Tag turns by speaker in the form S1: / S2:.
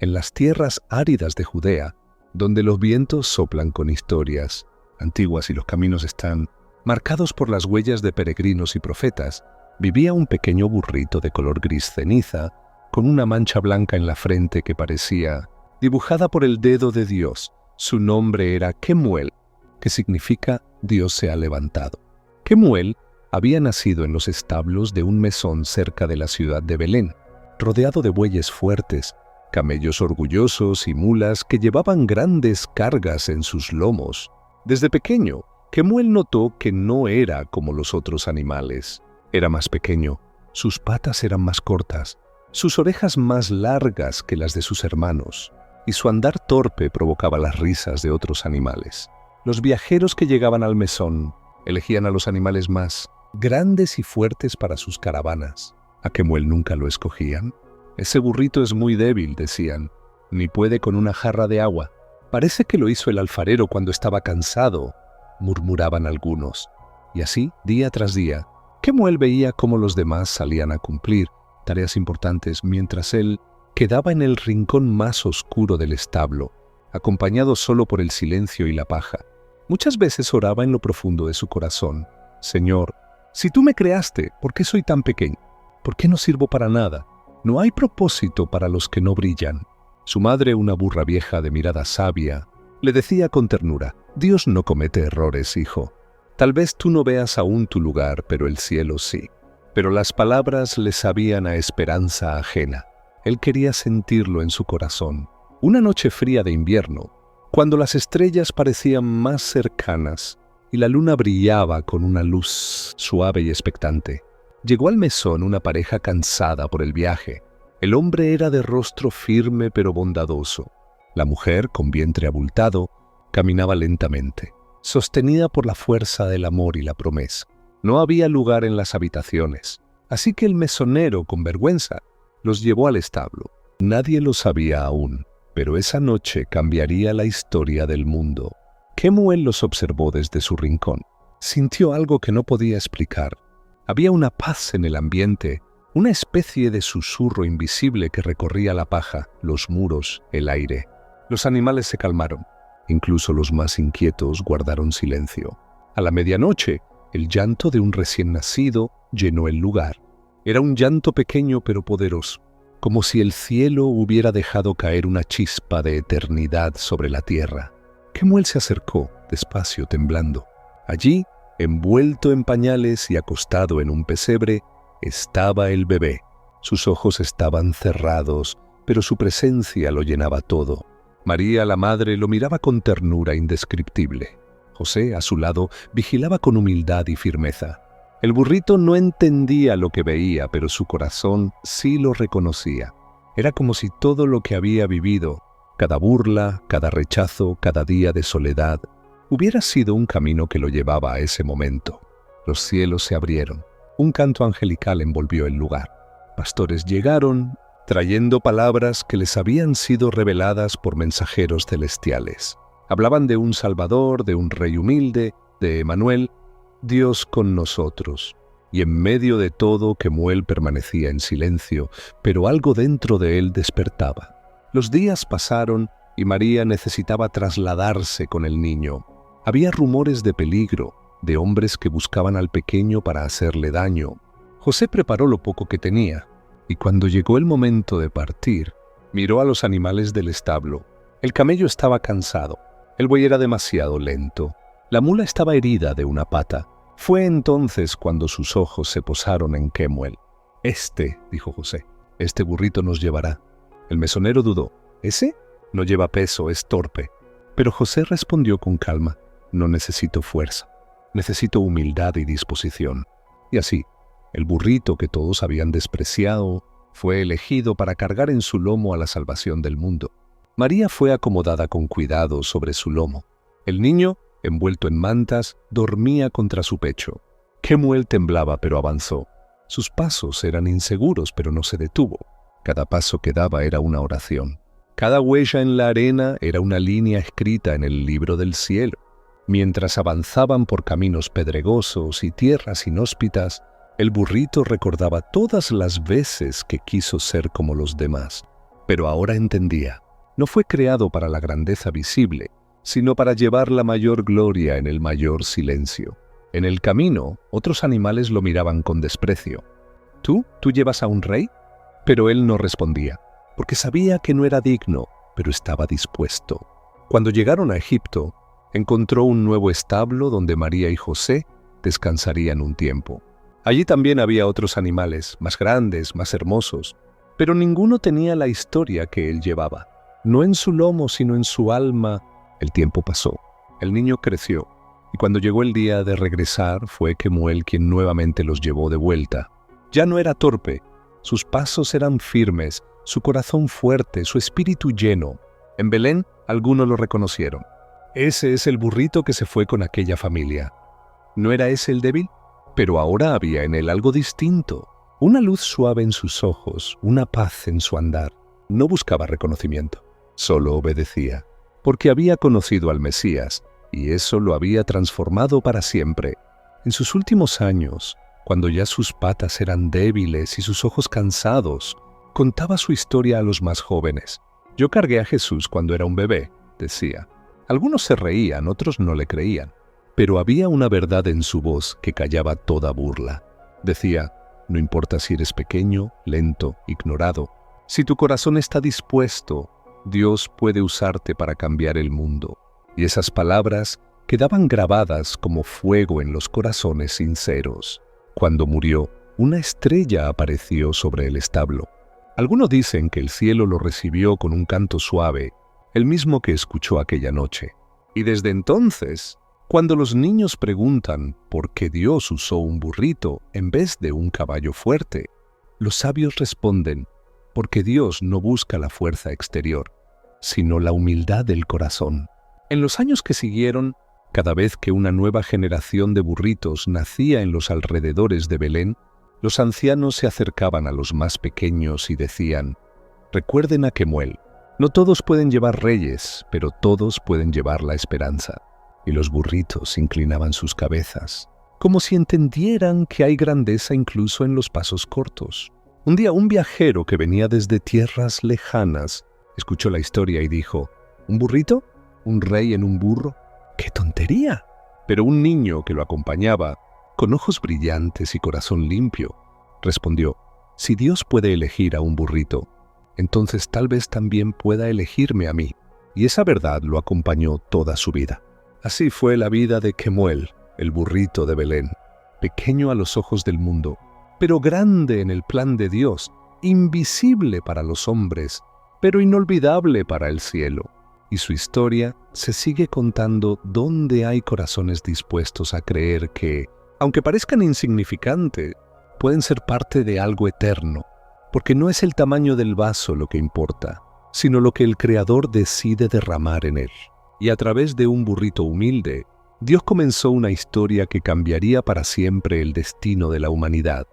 S1: en las tierras áridas de Judea, donde los vientos soplan con historias antiguas y los caminos están marcados por las huellas de peregrinos y profetas, vivía un pequeño burrito de color gris ceniza, con una mancha blanca en la frente que parecía dibujada por el dedo de Dios. Su nombre era Kemuel, que significa Dios se ha levantado. Kemuel había nacido en los establos de un mesón cerca de la ciudad de Belén, rodeado de bueyes fuertes, camellos orgullosos y mulas que llevaban grandes cargas en sus lomos. Desde pequeño, Kemuel notó que no era como los otros animales. Era más pequeño, sus patas eran más cortas, sus orejas más largas que las de sus hermanos, y su andar torpe provocaba las risas de otros animales. Los viajeros que llegaban al mesón elegían a los animales más grandes y fuertes para sus caravanas. ¿A Kemuel nunca lo escogían? Ese burrito es muy débil, decían, ni puede con una jarra de agua. Parece que lo hizo el alfarero cuando estaba cansado, murmuraban algunos. Y así, día tras día, Kemuel veía cómo los demás salían a cumplir tareas importantes mientras él quedaba en el rincón más oscuro del establo, acompañado solo por el silencio y la paja. Muchas veces oraba en lo profundo de su corazón: Señor, si tú me creaste, ¿por qué soy tan pequeño? ¿Por qué no sirvo para nada? No hay propósito para los que no brillan. Su madre, una burra vieja de mirada sabia, le decía con ternura: Dios no comete errores, hijo. Tal vez tú no veas aún tu lugar, pero el cielo sí. Pero las palabras le sabían a esperanza ajena. Él quería sentirlo en su corazón. Una noche fría de invierno, cuando las estrellas parecían más cercanas y la luna brillaba con una luz suave y expectante, llegó al mesón una pareja cansada por el viaje. El hombre era de rostro firme pero bondadoso. La mujer, con vientre abultado, caminaba lentamente, sostenida por la fuerza del amor y la promesa. No había lugar en las habitaciones, así que el mesonero, con vergüenza, los llevó al establo. Nadie lo sabía aún, pero esa noche cambiaría la historia del mundo. Kemuel los observó desde su rincón. Sintió algo que no podía explicar. Había una paz en el ambiente, una especie de susurro invisible que recorría la paja, los muros, el aire. Los animales se calmaron. Incluso los más inquietos guardaron silencio. A la medianoche, el llanto de un recién nacido llenó el lugar. Era un llanto pequeño pero poderoso, como si el cielo hubiera dejado caer una chispa de eternidad sobre la tierra. Kemuel se acercó, despacio, temblando. Allí, envuelto en pañales y acostado en un pesebre, estaba el bebé. Sus ojos estaban cerrados, pero su presencia lo llenaba todo. María, la madre, lo miraba con ternura indescriptible. José, a su lado, vigilaba con humildad y firmeza. El burrito no entendía lo que veía, pero su corazón sí lo reconocía. Era como si todo lo que había vivido, cada burla, cada rechazo, cada día de soledad, hubiera sido un camino que lo llevaba a ese momento. Los cielos se abrieron. Un canto angelical envolvió el lugar. Pastores llegaron, trayendo palabras que les habían sido reveladas por mensajeros celestiales. Hablaban de un Salvador, de un Rey humilde, de Emmanuel, Dios con nosotros. Y en medio de todo, Kemuel permanecía en silencio, pero algo dentro de él despertaba. Los días pasaron y María necesitaba trasladarse con el niño. Había rumores de peligro, de hombres que buscaban al pequeño para hacerle daño. José preparó lo poco que tenía, y cuando llegó el momento de partir, miró a los animales del establo. El camello estaba cansado, el buey era demasiado lento, la mula estaba herida de una pata. Fue entonces cuando sus ojos se posaron en Kemuel. Dijo José, este burrito nos llevará. El mesonero dudó. ¿Ese? No lleva peso, es torpe. Pero José respondió con calma, no necesito fuerza, necesito humildad y disposición. Y así, el burrito que todos habían despreciado fue elegido para cargar en su lomo a la salvación del mundo. María fue acomodada con cuidado sobre su lomo. El niño, envuelto en mantas, dormía contra su pecho. Kemuel temblaba pero avanzó. Sus pasos eran inseguros pero no se detuvo. Cada paso que daba era una oración. Cada huella en la arena era una línea escrita en el libro del cielo. Mientras avanzaban por caminos pedregosos y tierras inhóspitas, el burrito recordaba todas las veces que quiso ser como los demás. Pero ahora entendía. No fue creado para la grandeza visible, sino para llevar la mayor gloria en el mayor silencio. En el camino, otros animales lo miraban con desprecio. ¿Tú llevas a un rey? Pero él no respondía, porque sabía que no era digno, pero estaba dispuesto. Cuando llegaron a Egipto, encontró un nuevo establo donde María y José descansarían un tiempo. Allí también había otros animales, más grandes, más hermosos, pero ninguno tenía la historia que él llevaba. No en su lomo, sino en su alma. El tiempo pasó, el niño creció, y cuando llegó el día de regresar fue Kemuel quien nuevamente los llevó de vuelta. Ya no era torpe, sus pasos eran firmes, su corazón fuerte, su espíritu lleno. En Belén, algunos lo reconocieron. Ese es el burrito que se fue con aquella familia. ¿No era ese el débil? Pero ahora había en él algo distinto. Una luz suave en sus ojos, una paz en su andar. No buscaba reconocimiento, solo obedecía, porque había conocido al Mesías, y eso lo había transformado para siempre. En sus últimos años, cuando ya sus patas eran débiles y sus ojos cansados, contaba su historia a los más jóvenes. Yo cargué a Jesús cuando era un bebé, decía. Algunos se reían, otros no le creían, pero había una verdad en su voz que callaba toda burla. Decía, no importa si eres pequeño, lento, ignorado, si tu corazón está dispuesto, Dios puede usarte para cambiar el mundo. Y esas palabras quedaban grabadas como fuego en los corazones sinceros. Cuando murió, una estrella apareció sobre el establo. Algunos dicen que el cielo lo recibió con un canto suave, el mismo que escuchó aquella noche. Y desde entonces, cuando los niños preguntan por qué Dios usó un burrito en vez de un caballo fuerte, los sabios responden, porque Dios no busca la fuerza exterior, sino la humildad del corazón. En los años que siguieron, cada vez que una nueva generación de burritos nacía en los alrededores de Belén, los ancianos se acercaban a los más pequeños y decían, recuerden a Kemuel, no todos pueden llevar reyes, pero todos pueden llevar la esperanza. Y los burritos inclinaban sus cabezas, como si entendieran que hay grandeza incluso en los pasos cortos. Un día un viajero que venía desde tierras lejanas escuchó la historia y dijo, ¿un burrito? ¿Un rey en un burro? ¡Qué tontería! Pero un niño que lo acompañaba, con ojos brillantes y corazón limpio, respondió, si Dios puede elegir a un burrito, entonces tal vez también pueda elegirme a mí. Y esa verdad lo acompañó toda su vida. Así fue la vida de Kemuel, el burrito de Belén, pequeño a los ojos del mundo, pero grande en el plan de Dios, invisible para los hombres, pero inolvidable para el cielo. Y su historia se sigue contando donde hay corazones dispuestos a creer que, aunque parezcan insignificantes, pueden ser parte de algo eterno, porque no es el tamaño del vaso lo que importa, sino lo que el Creador decide derramar en él. Y a través de un burrito humilde, Dios comenzó una historia que cambiaría para siempre el destino de la humanidad.